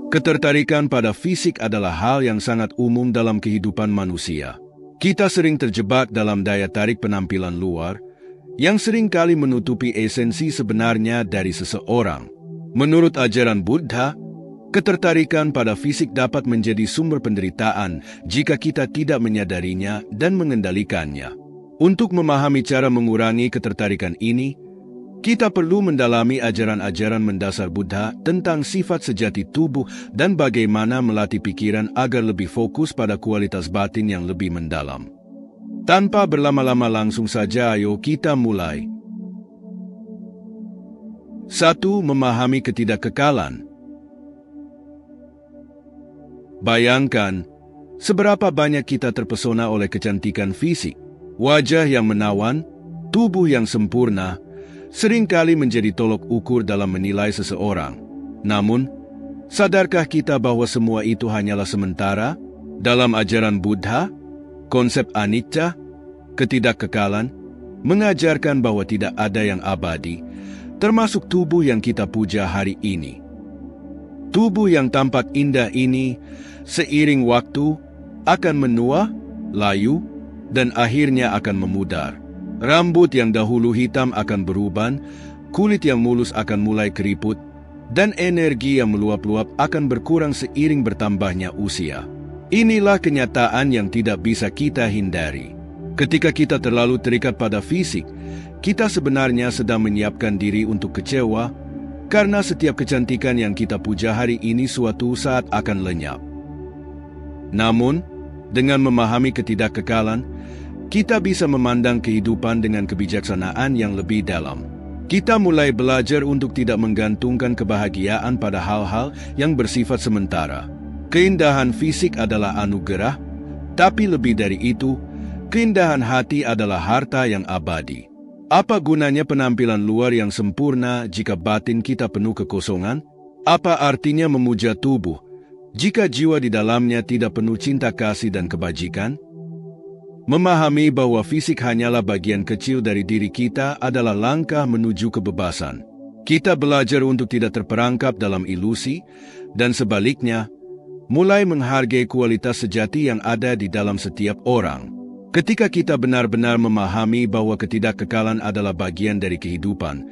Ketertarikan pada fisik adalah hal yang sangat umum dalam kehidupan manusia. Kita sering terjebak dalam daya tarik penampilan luar yang seringkali menutupi esensi sebenarnya dari seseorang. Menurut ajaran Buddha, ketertarikan pada fisik dapat menjadi sumber penderitaan jika kita tidak menyadarinya dan mengendalikannya. Untuk memahami cara mengurangi ketertarikan ini, kita perlu mendalami ajaran-ajaran mendasar Buddha tentang sifat sejati tubuh dan bagaimana melatih pikiran agar lebih fokus pada kualitas batin yang lebih mendalam. Tanpa berlama-lama langsung saja ayo kita mulai. 1. Memahami ketidakkekalan. Bayangkan, seberapa banyak kita terpesona oleh kecantikan fisik, wajah yang menawan, tubuh yang sempurna, seringkali menjadi tolok ukur dalam menilai seseorang. Namun, sadarkah kita bahwa semua itu hanyalah sementara? Dalam ajaran Buddha, konsep anicca, ketidakkekalan, mengajarkan bahwa tidak ada yang abadi, termasuk tubuh yang kita puja hari ini. Tubuh yang tampak indah ini, seiring waktu, akan menua, layu, dan akhirnya akan memudar. Rambut yang dahulu hitam akan beruban, kulit yang mulus akan mulai keriput, dan energi yang meluap-luap akan berkurang seiring bertambahnya usia. Inilah kenyataan yang tidak bisa kita hindari. Ketika kita terlalu terikat pada fisik, kita sebenarnya sedang menyiapkan diri untuk kecewa, karena setiap kecantikan yang kita puja hari ini suatu saat akan lenyap. Namun, dengan memahami ketidakkekalan, kita bisa memandang kehidupan dengan kebijaksanaan yang lebih dalam. Kita mulai belajar untuk tidak menggantungkan kebahagiaan pada hal-hal yang bersifat sementara. Keindahan fisik adalah anugerah, tapi lebih dari itu, keindahan hati adalah harta yang abadi. Apa gunanya penampilan luar yang sempurna jika batin kita penuh kekosongan? Apa artinya memuja tubuh jika jiwa di dalamnya tidak penuh cinta kasih dan kebajikan? Memahami bahwa fisik hanyalah bagian kecil dari diri kita adalah langkah menuju kebebasan. Kita belajar untuk tidak terperangkap dalam ilusi, dan sebaliknya, mulai menghargai kualitas sejati yang ada di dalam setiap orang. Ketika kita benar-benar memahami bahwa ketidakkekalan adalah bagian dari kehidupan,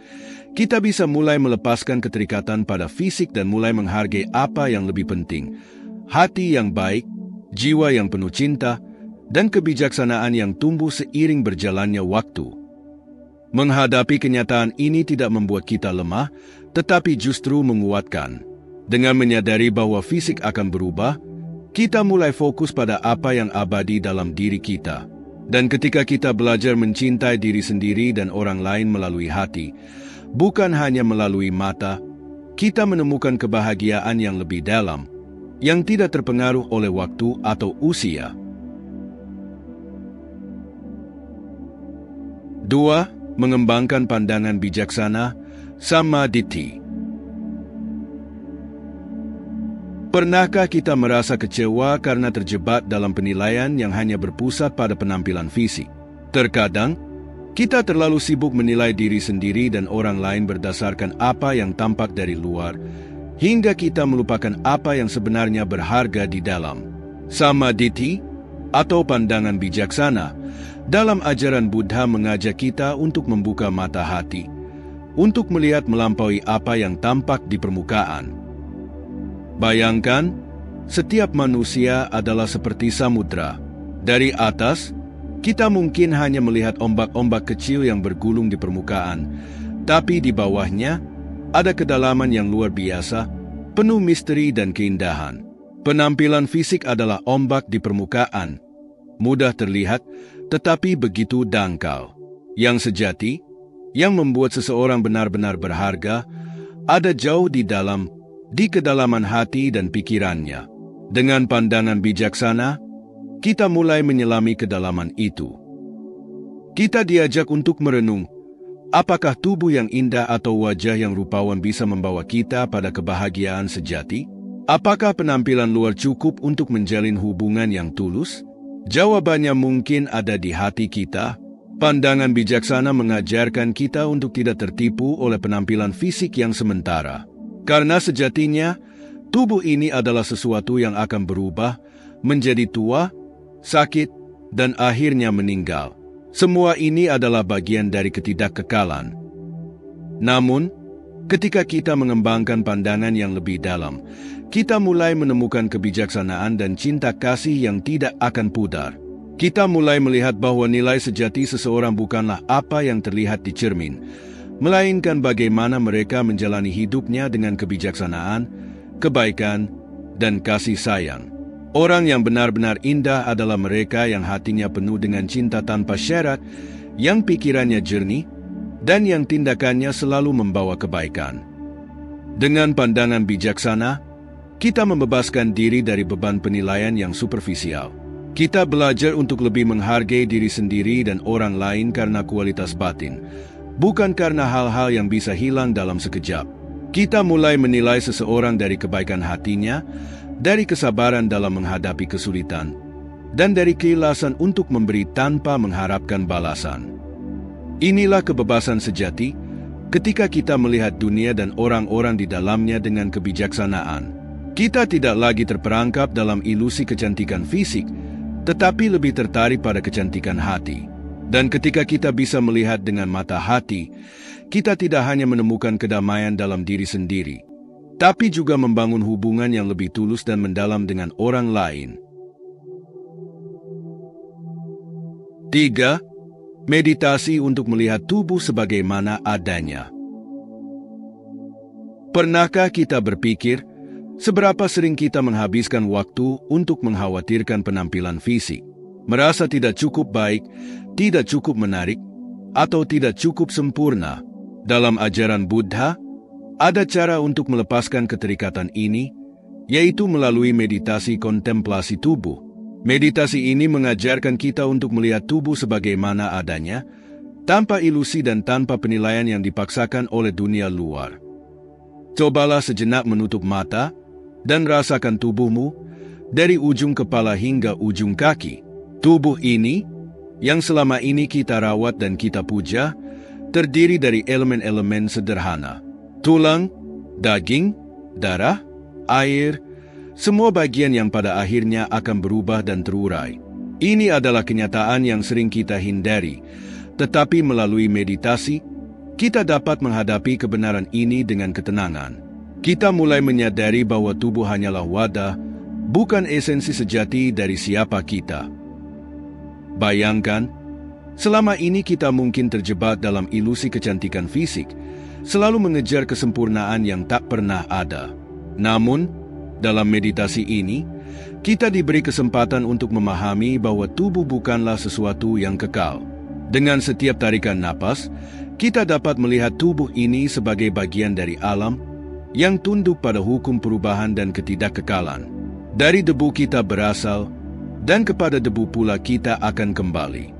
kita bisa mulai melepaskan keterikatan pada fisik dan mulai menghargai apa yang lebih penting. Hati yang baik, jiwa yang penuh cinta, dan kebijaksanaan yang tumbuh seiring berjalannya waktu. Menghadapi kenyataan ini tidak membuat kita lemah, tetapi justru menguatkan. Dengan menyadari bahwa fisik akan berubah, kita mulai fokus pada apa yang abadi dalam diri kita. Dan ketika kita belajar mencintai diri sendiri dan orang lain melalui hati, bukan hanya melalui mata, kita menemukan kebahagiaan yang lebih dalam, yang tidak terpengaruh oleh waktu atau usia. 2. Mengembangkan pandangan bijaksana, samadhi. Pernahkah kita merasa kecewa karena terjebak dalam penilaian yang hanya berpusat pada penampilan fisik? Terkadang, kita terlalu sibuk menilai diri sendiri dan orang lain berdasarkan apa yang tampak dari luar, hingga kita melupakan apa yang sebenarnya berharga di dalam. Samadhi, atau pandangan bijaksana, dalam ajaran Buddha mengajak kita untuk membuka mata hati, untuk melihat melampaui apa yang tampak di permukaan. Bayangkan, setiap manusia adalah seperti samudra. Dari atas, kita mungkin hanya melihat ombak-ombak kecil yang bergulung di permukaan, tapi di bawahnya ada kedalaman yang luar biasa, penuh misteri dan keindahan. Penampilan fisik adalah ombak di permukaan, mudah terlihat, tetapi begitu dangkal. Yang sejati, yang membuat seseorang benar-benar berharga, ada jauh di kedalaman hati dan pikirannya. Dengan pandangan bijaksana, kita mulai menyelami kedalaman itu. Kita diajak untuk merenung, apakah tubuh yang indah atau wajah yang rupawan bisa membawa kita pada kebahagiaan sejati? Apakah penampilan luar cukup untuk menjalin hubungan yang tulus? Jawabannya mungkin ada di hati kita. Pandangan bijaksana mengajarkan kita untuk tidak tertipu oleh penampilan fisik yang sementara. Karena sejatinya, Tubuh ini adalah sesuatu yang akan berubah, menjadi tua, sakit, dan akhirnya meninggal. Semua ini adalah bagian dari ketidakkekalan. Namun, ketika kita mengembangkan pandangan yang lebih dalam, kita mulai menemukan kebijaksanaan dan cinta kasih yang tidak akan pudar. Kita mulai melihat bahwa nilai sejati seseorang bukanlah apa yang terlihat di cermin, melainkan bagaimana mereka menjalani hidupnya dengan kebijaksanaan, kebaikan, dan kasih sayang. Orang yang benar-benar indah adalah mereka yang hatinya penuh dengan cinta tanpa syarat, yang pikirannya jernih, dan yang tindakannya selalu membawa kebaikan. Dengan pandangan bijaksana, kita membebaskan diri dari beban penilaian yang superficial. Kita belajar untuk lebih menghargai diri sendiri dan orang lain karena kualitas batin, bukan karena hal-hal yang bisa hilang dalam sekejap. Kita mulai menilai seseorang dari kebaikan hatinya, dari kesabaran dalam menghadapi kesulitan, dan dari keikhlasan untuk memberi tanpa mengharapkan balasan. Inilah kebebasan sejati ketika kita melihat dunia dan orang-orang di dalamnya dengan kebijaksanaan. Kita tidak lagi terperangkap dalam ilusi kecantikan fisik, tetapi lebih tertarik pada kecantikan hati. Dan ketika kita bisa melihat dengan mata hati, kita tidak hanya menemukan kedamaian dalam diri sendiri, tapi juga membangun hubungan yang lebih tulus dan mendalam dengan orang lain. 3. Meditasi untuk melihat tubuh sebagaimana adanya. Pernahkah kita berpikir, seberapa sering kita menghabiskan waktu untuk mengkhawatirkan penampilan fisik, merasa tidak cukup baik, tidak cukup menarik, atau tidak cukup sempurna? Dalam ajaran Buddha, ada cara untuk melepaskan keterikatan ini, yaitu melalui meditasi kontemplasi tubuh. Meditasi ini mengajarkan kita untuk melihat tubuh sebagaimana adanya, tanpa ilusi dan tanpa penilaian yang dipaksakan oleh dunia luar. Cobalah sejenak menutup mata dan rasakan tubuhmu dari ujung kepala hingga ujung kaki. Tubuh ini, yang selama ini kita rawat dan kita puja, terdiri dari elemen-elemen sederhana. Tulang, daging, darah, air, semua bagian yang pada akhirnya akan berubah dan terurai. Ini adalah kenyataan yang sering kita hindari, tetapi melalui meditasi, kita dapat menghadapi kebenaran ini dengan ketenangan. Kita mulai menyadari bahwa tubuh hanyalah wadah, bukan esensi sejati dari siapa kita. Bayangkan, selama ini kita mungkin terjebak dalam ilusi kecantikan fisik, selalu mengejar kesempurnaan yang tak pernah ada. Namun, dalam meditasi ini, kita diberi kesempatan untuk memahami bahwa tubuh bukanlah sesuatu yang kekal. Dengan setiap tarikan napas, kita dapat melihat tubuh ini sebagai bagian dari alam yang tunduk pada hukum perubahan dan ketidakkekalan. Dari debu kita berasal, dan kepada debu pula kita akan kembali.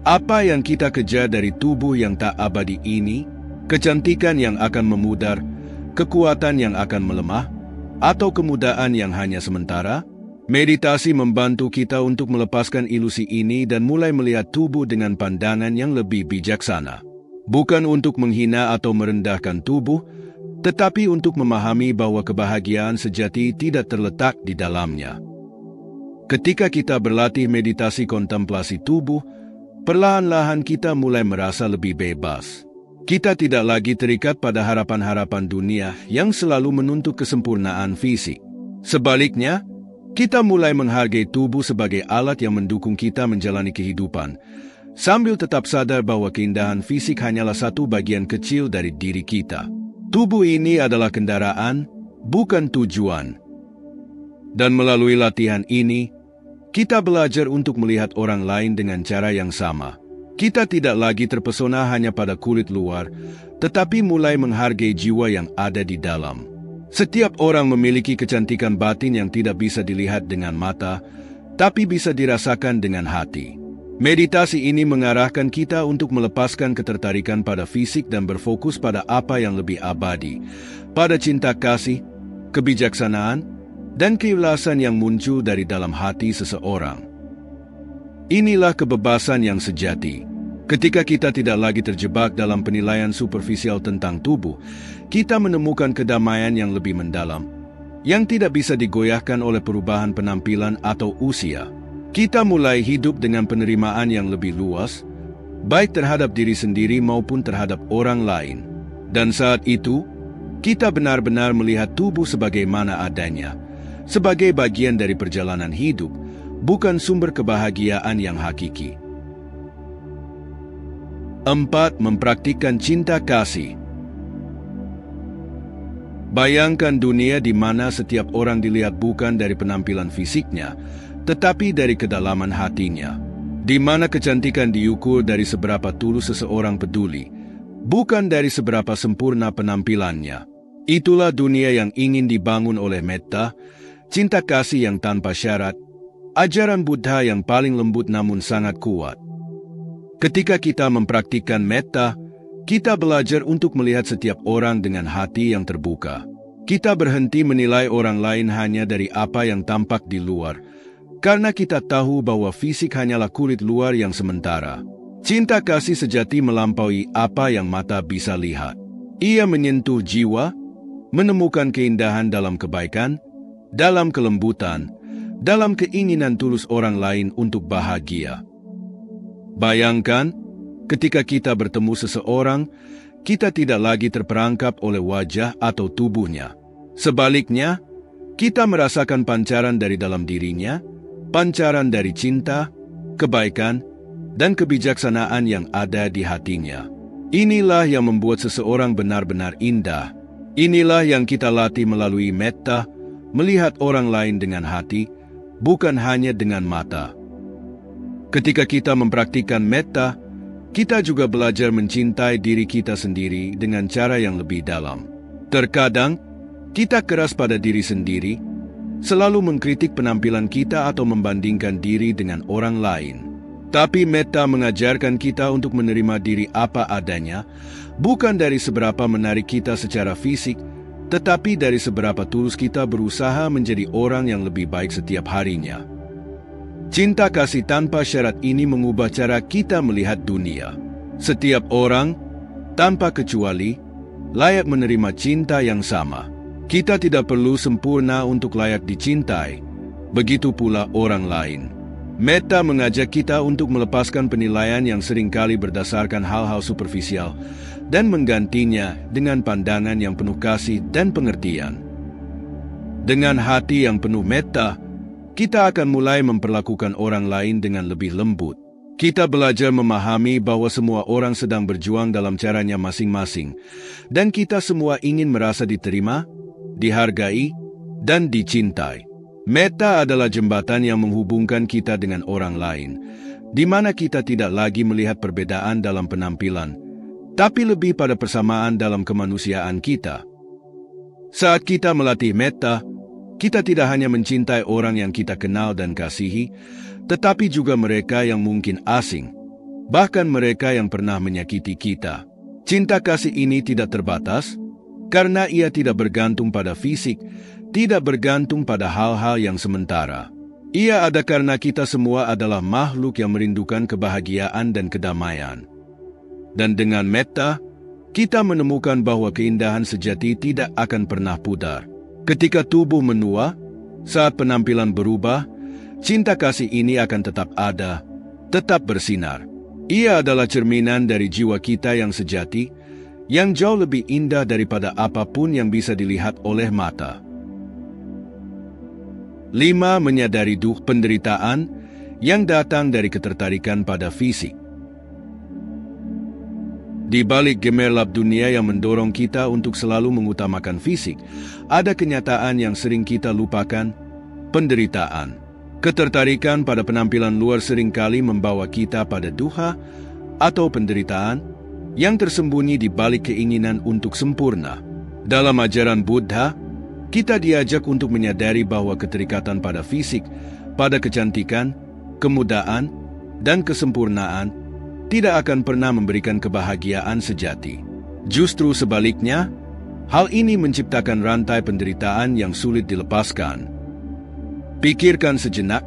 Apa yang kita kejar dari tubuh yang tak abadi ini, kecantikan yang akan memudar, kekuatan yang akan melemah, atau kemudahan yang hanya sementara? Meditasi membantu kita untuk melepaskan ilusi ini dan mulai melihat tubuh dengan pandangan yang lebih bijaksana. Bukan untuk menghina atau merendahkan tubuh, tetapi untuk memahami bahwa kebahagiaan sejati tidak terletak di dalamnya. Ketika kita berlatih meditasi kontemplasi tubuh, perlahan-lahan kita mulai merasa lebih bebas. Kita tidak lagi terikat pada harapan-harapan dunia yang selalu menuntut kesempurnaan fisik. Sebaliknya, kita mulai menghargai tubuh sebagai alat yang mendukung kita menjalani kehidupan, sambil tetap sadar bahwa keindahan fisik hanyalah satu bagian kecil dari diri kita. Tubuh ini adalah kendaraan, bukan tujuan. Dan melalui latihan ini, kita belajar untuk melihat orang lain dengan cara yang sama. Kita tidak lagi terpesona hanya pada kulit luar, tetapi mulai menghargai jiwa yang ada di dalam. Setiap orang memiliki kecantikan batin yang tidak bisa dilihat dengan mata, tapi bisa dirasakan dengan hati. Meditasi ini mengarahkan kita untuk melepaskan ketertarikan pada fisik dan berfokus pada apa yang lebih abadi, pada cinta kasih, kebijaksanaan, dan keikhlasan yang muncul dari dalam hati seseorang. Inilah kebebasan yang sejati. Ketika kita tidak lagi terjebak dalam penilaian superficial tentang tubuh, kita menemukan kedamaian yang lebih mendalam, yang tidak bisa digoyahkan oleh perubahan penampilan atau usia. Kita mulai hidup dengan penerimaan yang lebih luas, baik terhadap diri sendiri maupun terhadap orang lain. Dan saat itu, kita benar-benar melihat tubuh sebagaimana adanya, sebagai bagian dari perjalanan hidup, bukan sumber kebahagiaan yang hakiki. 4. Mempraktikkan cinta kasih. Bayangkan dunia di mana setiap orang dilihat bukan dari penampilan fisiknya, tetapi dari kedalaman hatinya. Di mana kecantikan diukur dari seberapa tulus seseorang peduli, bukan dari seberapa sempurna penampilannya. Itulah dunia yang ingin dibangun oleh metta, cinta kasih yang tanpa syarat, ajaran Buddha yang paling lembut namun sangat kuat. Ketika kita mempraktikkan metta, kita belajar untuk melihat setiap orang dengan hati yang terbuka. Kita berhenti menilai orang lain hanya dari apa yang tampak di luar, karena kita tahu bahwa fisik hanyalah kulit luar yang sementara. Cinta kasih sejati melampaui apa yang mata bisa lihat. Ia menyentuh jiwa, menemukan keindahan dalam kebaikan, dalam kelembutan, dalam keinginan tulus orang lain untuk bahagia. Bayangkan, ketika kita bertemu seseorang, kita tidak lagi terperangkap oleh wajah atau tubuhnya. Sebaliknya, kita merasakan pancaran dari dalam dirinya, pancaran dari cinta, kebaikan, dan kebijaksanaan yang ada di hatinya. Inilah yang membuat seseorang benar-benar indah. Inilah yang kita latih melalui metta, melihat orang lain dengan hati, bukan hanya dengan mata. Ketika kita mempraktikkan metta, kita juga belajar mencintai diri kita sendiri dengan cara yang lebih dalam. Terkadang, kita keras pada diri sendiri, selalu mengkritik penampilan kita atau membandingkan diri dengan orang lain. Tapi metta mengajarkan kita untuk menerima diri apa adanya, bukan dari seberapa menarik kita secara fisik, tetapi dari seberapa tulus kita berusaha menjadi orang yang lebih baik setiap harinya. Cinta kasih tanpa syarat ini mengubah cara kita melihat dunia. Setiap orang, tanpa kecuali, layak menerima cinta yang sama. Kita tidak perlu sempurna untuk layak dicintai, begitu pula orang lain. Metta mengajak kita untuk melepaskan penilaian yang seringkali berdasarkan hal-hal superficial dan menggantinya dengan pandangan yang penuh kasih dan pengertian. Dengan hati yang penuh metta, kita akan mulai memperlakukan orang lain dengan lebih lembut. Kita belajar memahami bahwa semua orang sedang berjuang dalam caranya masing-masing, dan kita semua ingin merasa diterima, dihargai, dan dicintai. Metta adalah jembatan yang menghubungkan kita dengan orang lain, di mana kita tidak lagi melihat perbedaan dalam penampilan, tapi lebih pada persamaan dalam kemanusiaan kita. Saat kita melatih metta, kita tidak hanya mencintai orang yang kita kenal dan kasihi, tetapi juga mereka yang mungkin asing, bahkan mereka yang pernah menyakiti kita. Cinta kasih ini tidak terbatas, karena ia tidak bergantung pada fisik, tidak bergantung pada hal-hal yang sementara. Ia ada karena kita semua adalah makhluk yang merindukan kebahagiaan dan kedamaian. Dan dengan metta, kita menemukan bahwa keindahan sejati tidak akan pernah pudar. Ketika tubuh menua, saat penampilan berubah, cinta kasih ini akan tetap ada, tetap bersinar. Ia adalah cerminan dari jiwa kita yang sejati, yang jauh lebih indah daripada apapun yang bisa dilihat oleh mata. 5. Menyadari penderitaan yang datang dari ketertarikan pada fisik. Di balik gemerlap dunia yang mendorong kita untuk selalu mengutamakan fisik, ada kenyataan yang sering kita lupakan, penderitaan. Ketertarikan pada penampilan luar seringkali membawa kita pada duha atau penderitaan yang tersembunyi di balik keinginan untuk sempurna. Dalam ajaran Buddha, kita diajak untuk menyadari bahwa keterikatan pada fisik, pada kecantikan, kemudaan, dan kesempurnaan tidak akan pernah memberikan kebahagiaan sejati. Justru sebaliknya, hal ini menciptakan rantai penderitaan yang sulit dilepaskan. Pikirkan sejenak,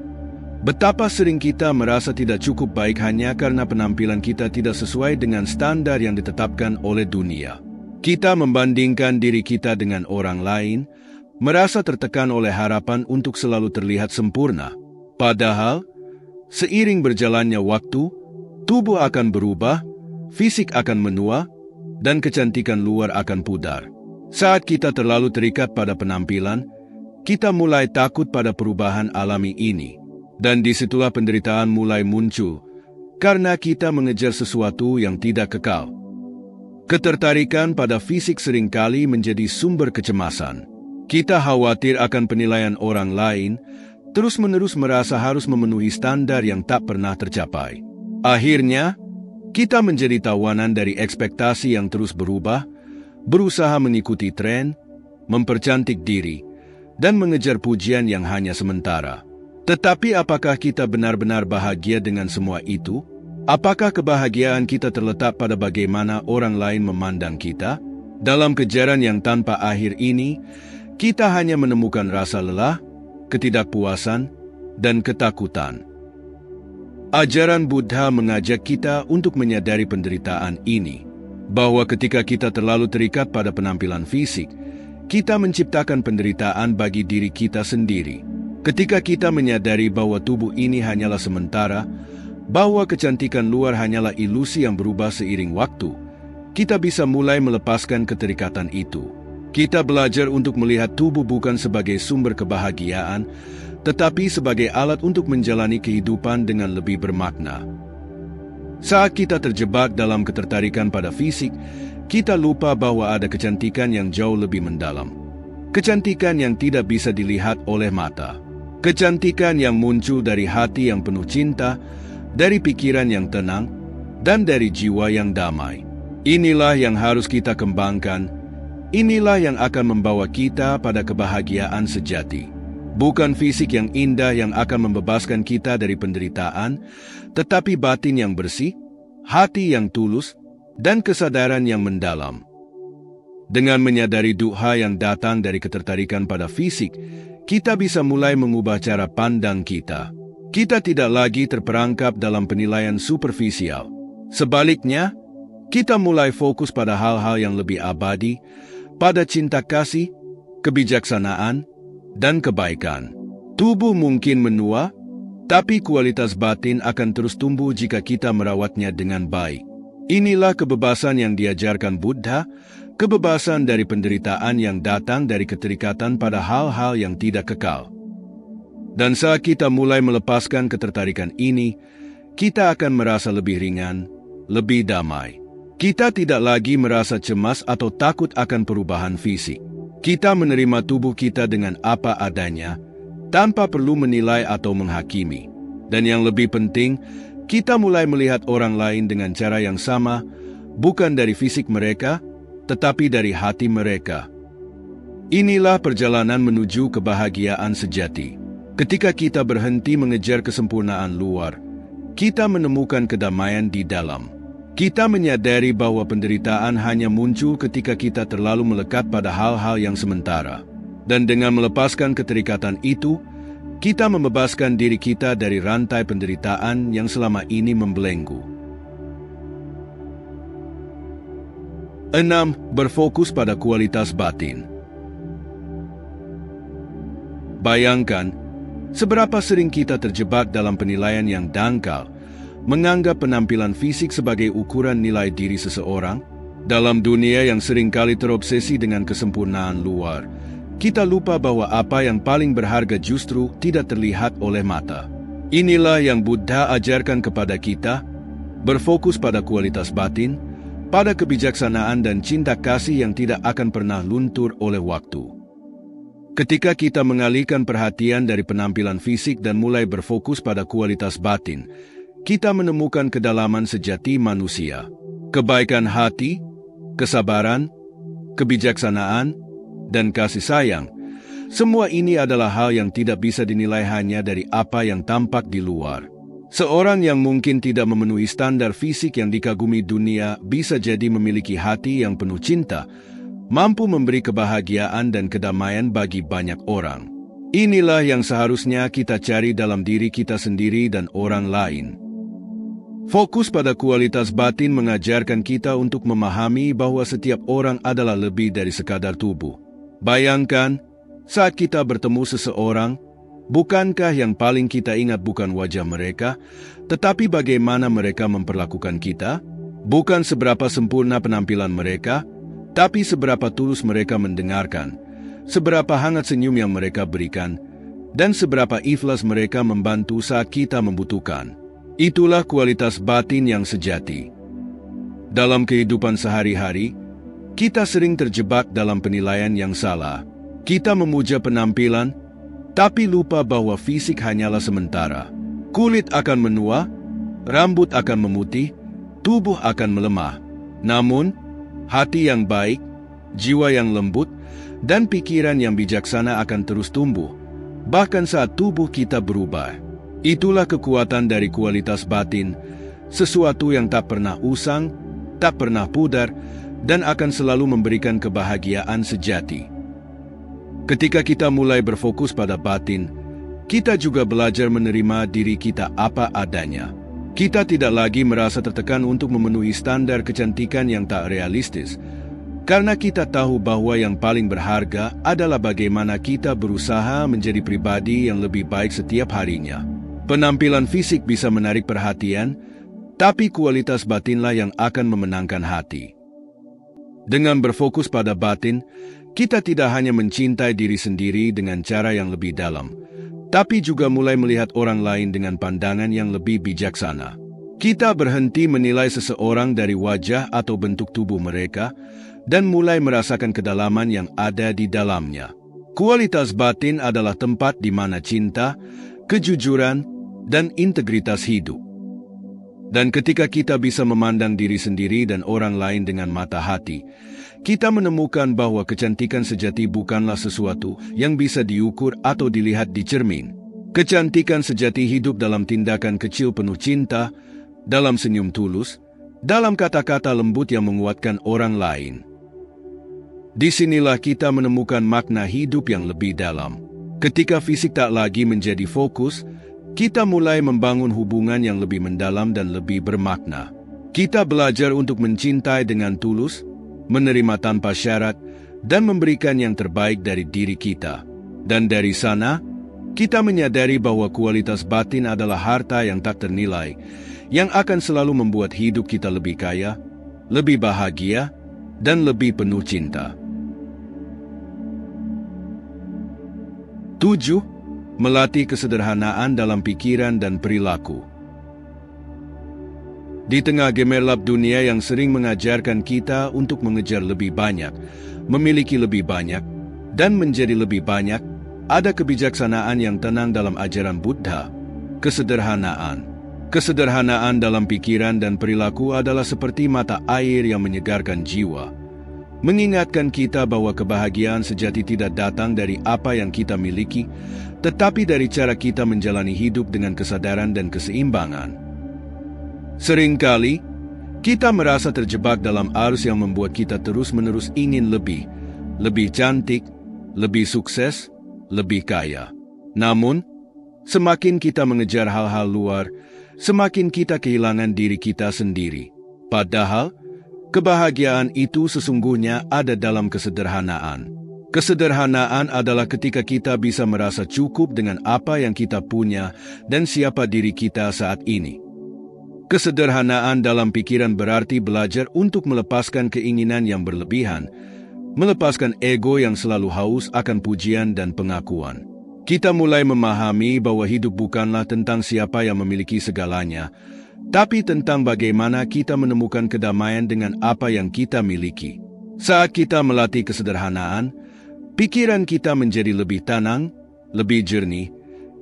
betapa sering kita merasa tidak cukup baik hanya karena penampilan kita tidak sesuai dengan standar yang ditetapkan oleh dunia. Kita membandingkan diri kita dengan orang lain, merasa tertekan oleh harapan untuk selalu terlihat sempurna. Padahal, seiring berjalannya waktu, tubuh akan berubah, fisik akan menua, dan kecantikan luar akan pudar. Saat kita terlalu terikat pada penampilan, kita mulai takut pada perubahan alami ini. Dan disitulah penderitaan mulai muncul, karena kita mengejar sesuatu yang tidak kekal. Ketertarikan pada fisik seringkali menjadi sumber kecemasan. Kita khawatir akan penilaian orang lain, terus-menerus merasa harus memenuhi standar yang tak pernah tercapai. Akhirnya, kita menjadi tawanan dari ekspektasi yang terus berubah, berusaha mengikuti tren, mempercantik diri, dan mengejar pujian yang hanya sementara. Tetapi apakah kita benar-benar bahagia dengan semua itu? Apakah kebahagiaan kita terletak pada bagaimana orang lain memandang kita? Dalam kejaran yang tanpa akhir ini, kita hanya menemukan rasa lelah, ketidakpuasan, dan ketakutan. Ajaran Buddha mengajak kita untuk menyadari penderitaan ini, bahwa ketika kita terlalu terikat pada penampilan fisik, kita menciptakan penderitaan bagi diri kita sendiri. Ketika kita menyadari bahwa tubuh ini hanyalah sementara, bahwa kecantikan luar hanyalah ilusi yang berubah seiring waktu, kita bisa mulai melepaskan keterikatan itu. Kita belajar untuk melihat tubuh bukan sebagai sumber kebahagiaan, tetapi sebagai alat untuk menjalani kehidupan dengan lebih bermakna. Saat kita terjebak dalam ketertarikan pada fisik, kita lupa bahwa ada kecantikan yang jauh lebih mendalam. Kecantikan yang tidak bisa dilihat oleh mata. Kecantikan yang muncul dari hati yang penuh cinta, dari pikiran yang tenang, dan dari jiwa yang damai. Inilah yang harus kita kembangkan. Inilah yang akan membawa kita pada kebahagiaan sejati. Bukan fisik yang indah yang akan membebaskan kita dari penderitaan, tetapi batin yang bersih, hati yang tulus, dan kesadaran yang mendalam. Dengan menyadari duha yang datang dari ketertarikan pada fisik, kita bisa mulai mengubah cara pandang kita. Kita tidak lagi terperangkap dalam penilaian superficial. Sebaliknya, kita mulai fokus pada hal-hal yang lebih abadi, pada cinta kasih, kebijaksanaan, dan kebaikan. Tubuh mungkin menua, tapi kualitas batin akan terus tumbuh jika kita merawatnya dengan baik. Inilah kebebasan yang diajarkan Buddha, kebebasan dari penderitaan yang datang dari keterikatan pada hal-hal yang tidak kekal. Dan saat kita mulai melepaskan ketertarikan ini, kita akan merasa lebih ringan, lebih damai. Kita tidak lagi merasa cemas atau takut akan perubahan fisik. Kita menerima tubuh kita dengan apa adanya, tanpa perlu menilai atau menghakimi. Dan yang lebih penting, kita mulai melihat orang lain dengan cara yang sama, bukan dari fisik mereka, tetapi dari hati mereka. Inilah perjalanan menuju kebahagiaan sejati. Ketika kita berhenti mengejar kesempurnaan luar, kita menemukan kedamaian di dalam. Kita menyadari bahwa penderitaan hanya muncul ketika kita terlalu melekat pada hal-hal yang sementara. Dan dengan melepaskan keterikatan itu, kita membebaskan diri kita dari rantai penderitaan yang selama ini membelenggu. 6. Berfokus pada kualitas batin. Bayangkan, seberapa sering kita terjebak dalam penilaian yang dangkal, menganggap penampilan fisik sebagai ukuran nilai diri seseorang. Dalam dunia yang seringkali terobsesi dengan kesempurnaan luar, kita lupa bahwa apa yang paling berharga justru tidak terlihat oleh mata. Inilah yang Buddha ajarkan kepada kita, berfokus pada kualitas batin, pada kebijaksanaan dan cinta kasih yang tidak akan pernah luntur oleh waktu. Ketika kita mengalihkan perhatian dari penampilan fisik dan mulai berfokus pada kualitas batin, kita menemukan kedalaman sejati manusia. Kebaikan hati, kesabaran, kebijaksanaan, dan kasih sayang. Semua ini adalah hal yang tidak bisa dinilai hanya dari apa yang tampak di luar. Seorang yang mungkin tidak memenuhi standar fisik yang dikagumi dunia bisa jadi memiliki hati yang penuh cinta, mampu memberi kebahagiaan dan kedamaian bagi banyak orang. Inilah yang seharusnya kita cari dalam diri kita sendiri dan orang lain. Fokus pada kualitas batin mengajarkan kita untuk memahami bahwa setiap orang adalah lebih dari sekadar tubuh. Bayangkan, Saat kita bertemu seseorang, bukankah yang paling kita ingat bukan wajah mereka, tetapi bagaimana mereka memperlakukan kita? Bukan seberapa sempurna penampilan mereka, tapi seberapa tulus mereka mendengarkan, seberapa hangat senyum yang mereka berikan, dan seberapa ikhlas mereka membantu saat kita membutuhkan. Itulah kualitas batin yang sejati. Dalam kehidupan sehari-hari, kita sering terjebak dalam penilaian yang salah. Kita memuja penampilan, tapi lupa bahwa fisik hanyalah sementara. Kulit akan menua, rambut akan memutih, tubuh akan melemah. Namun, hati yang baik, jiwa yang lembut, dan pikiran yang bijaksana akan terus tumbuh, bahkan saat tubuh kita berubah. Itulah kekuatan dari kualitas batin, sesuatu yang tak pernah usang, tak pernah pudar, dan akan selalu memberikan kebahagiaan sejati. Ketika kita mulai berfokus pada batin, kita juga belajar menerima diri kita apa adanya. Kita tidak lagi merasa tertekan untuk memenuhi standar kecantikan yang tak realistis, karena kita tahu bahwa yang paling berharga adalah bagaimana kita berusaha menjadi pribadi yang lebih baik setiap harinya. Penampilan fisik bisa menarik perhatian, tapi kualitas batinlah yang akan memenangkan hati. Dengan berfokus pada batin, kita tidak hanya mencintai diri sendiri dengan cara yang lebih dalam, tapi juga mulai melihat orang lain dengan pandangan yang lebih bijaksana. Kita berhenti menilai seseorang dari wajah atau bentuk tubuh mereka, dan mulai merasakan kedalaman yang ada di dalamnya. Kualitas batin adalah tempat di mana cinta, kejujuran, dan integritas hidup. Dan ketika kita bisa memandang diri sendiri dan orang lain dengan mata hati, kita menemukan bahwa kecantikan sejati bukanlah sesuatu yang bisa diukur atau dilihat di cermin. Kecantikan sejati hidup dalam tindakan kecil penuh cinta, dalam senyum tulus, dalam kata-kata lembut yang menguatkan orang lain. Disinilah kita menemukan makna hidup yang lebih dalam. Ketika fisik tak lagi menjadi fokus, kita mulai membangun hubungan yang lebih mendalam dan lebih bermakna. Kita belajar untuk mencintai dengan tulus, menerima tanpa syarat, dan memberikan yang terbaik dari diri kita. Dan dari sana, kita menyadari bahwa kualitas batin adalah harta yang tak ternilai, yang akan selalu membuat hidup kita lebih kaya, lebih bahagia, dan lebih penuh cinta. 7. Melatih kesederhanaan dalam pikiran dan perilaku. Di tengah gemerlap dunia yang sering mengajarkan kita untuk mengejar lebih banyak, memiliki lebih banyak, dan menjadi lebih banyak, ada kebijaksanaan yang tenang dalam ajaran Buddha, kesederhanaan. Kesederhanaan dalam pikiran dan perilaku adalah seperti mata air yang menyegarkan jiwa, mengingatkan kita bahwa kebahagiaan sejati tidak datang dari apa yang kita miliki, tetapi dari cara kita menjalani hidup dengan kesadaran dan keseimbangan. Seringkali, kita merasa terjebak dalam arus yang membuat kita terus-menerus ingin lebih cantik, lebih sukses, lebih kaya. Namun, semakin kita mengejar hal-hal luar, semakin kita kehilangan diri kita sendiri. Padahal, kebahagiaan itu sesungguhnya ada dalam kesederhanaan. Kesederhanaan adalah ketika kita bisa merasa cukup dengan apa yang kita punya dan siapa diri kita saat ini. Kesederhanaan dalam pikiran berarti belajar untuk melepaskan keinginan yang berlebihan, melepaskan ego yang selalu haus akan pujian dan pengakuan. Kita mulai memahami bahwa hidup bukanlah tentang siapa yang memiliki segalanya, tapi tentang bagaimana kita menemukan kedamaian dengan apa yang kita miliki. Saat kita melatih kesederhanaan, pikiran kita menjadi lebih tenang, lebih jernih,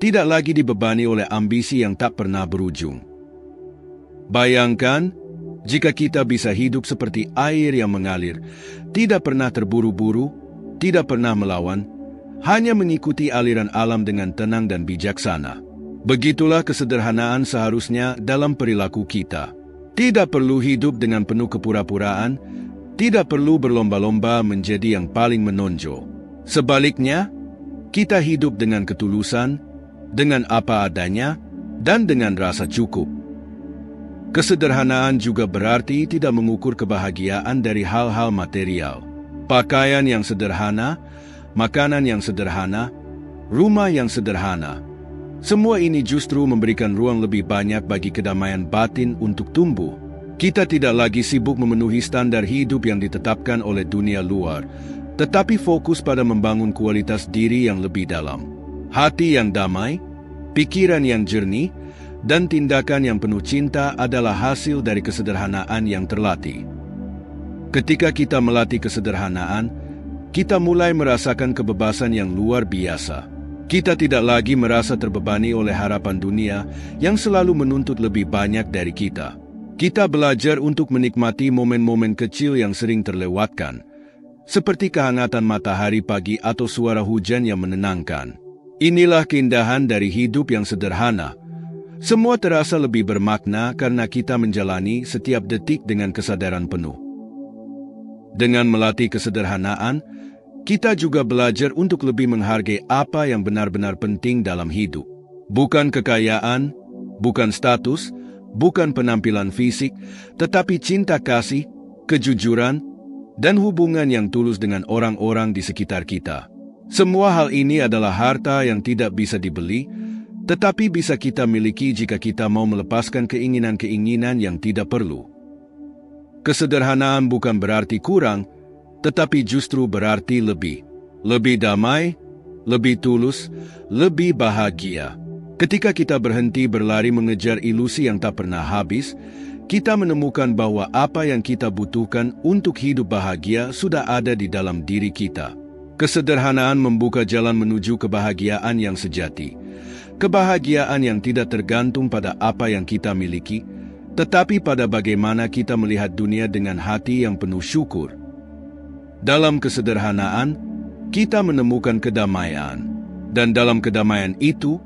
tidak lagi dibebani oleh ambisi yang tak pernah berujung. Bayangkan, jika kita bisa hidup seperti air yang mengalir, tidak pernah terburu-buru, tidak pernah melawan, hanya mengikuti aliran alam dengan tenang dan bijaksana. Begitulah kesederhanaan seharusnya dalam perilaku kita. Tidak perlu hidup dengan penuh kepura-puraan, tidak perlu berlomba-lomba menjadi yang paling menonjol. Sebaliknya, kita hidup dengan ketulusan, dengan apa adanya, dan dengan rasa cukup. Kesederhanaan juga berarti tidak mengukur kebahagiaan dari hal-hal material. Pakaian yang sederhana, makanan yang sederhana, rumah yang sederhana. Semua ini justru memberikan ruang lebih banyak bagi kedamaian batin untuk tumbuh. Kita tidak lagi sibuk memenuhi standar hidup yang ditetapkan oleh dunia luar, tetapi fokus pada membangun kualitas diri yang lebih dalam. Hati yang damai, pikiran yang jernih, dan tindakan yang penuh cinta adalah hasil dari kesederhanaan yang terlatih. Ketika kita melatih kesederhanaan, kita mulai merasakan kebebasan yang luar biasa. Kita tidak lagi merasa terbebani oleh harapan dunia yang selalu menuntut lebih banyak dari kita. Kita belajar untuk menikmati momen-momen kecil yang sering terlewatkan, seperti kehangatan matahari pagi atau suara hujan yang menenangkan. Inilah keindahan dari hidup yang sederhana. Semua terasa lebih bermakna karena kita menjalani setiap detik dengan kesadaran penuh. Dengan melatih kesederhanaan, kita juga belajar untuk lebih menghargai apa yang benar-benar penting dalam hidup. Bukan kekayaan, bukan status, bukan penampilan fisik, tetapi cinta kasih, kejujuran, dan hubungan yang tulus dengan orang-orang di sekitar kita. Semua hal ini adalah harta yang tidak bisa dibeli, tetapi bisa kita miliki jika kita mau melepaskan keinginan-keinginan yang tidak perlu. Kesederhanaan bukan berarti kurang, tetapi justru berarti lebih. Lebih damai, lebih tulus, lebih bahagia. Ketika kita berhenti berlari mengejar ilusi yang tak pernah habis, kita menemukan bahwa apa yang kita butuhkan untuk hidup bahagia sudah ada di dalam diri kita. Kesederhanaan membuka jalan menuju kebahagiaan yang sejati. Kebahagiaan yang tidak tergantung pada apa yang kita miliki, tetapi pada bagaimana kita melihat dunia dengan hati yang penuh syukur. Dalam kesederhanaan, kita menemukan kedamaian. Dan dalam kedamaian itu,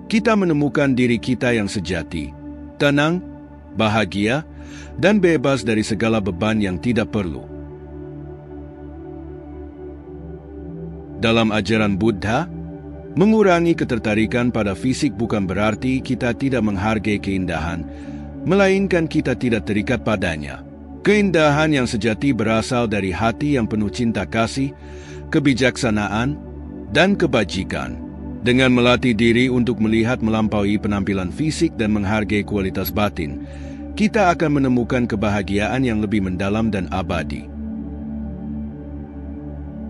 kita menemukan diri kita yang sejati, tenang, bahagia, dan bebas dari segala beban yang tidak perlu. Dalam ajaran Buddha, mengurangi ketertarikan pada fisik bukan berarti kita tidak menghargai keindahan, melainkan kita tidak terikat padanya. Keindahan yang sejati berasal dari hati yang penuh cinta kasih, kebijaksanaan, dan kebajikan. Dengan melatih diri untuk melihat melampaui penampilan fisik dan menghargai kualitas batin, kita akan menemukan kebahagiaan yang lebih mendalam dan abadi.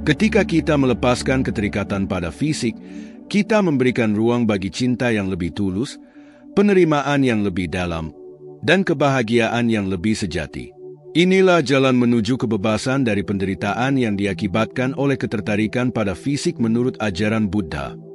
Ketika kita melepaskan keterikatan pada fisik, kita memberikan ruang bagi cinta yang lebih tulus, penerimaan yang lebih dalam, dan kebahagiaan yang lebih sejati. Inilah jalan menuju kebebasan dari penderitaan yang diakibatkan oleh ketertarikan pada fisik menurut ajaran Buddha.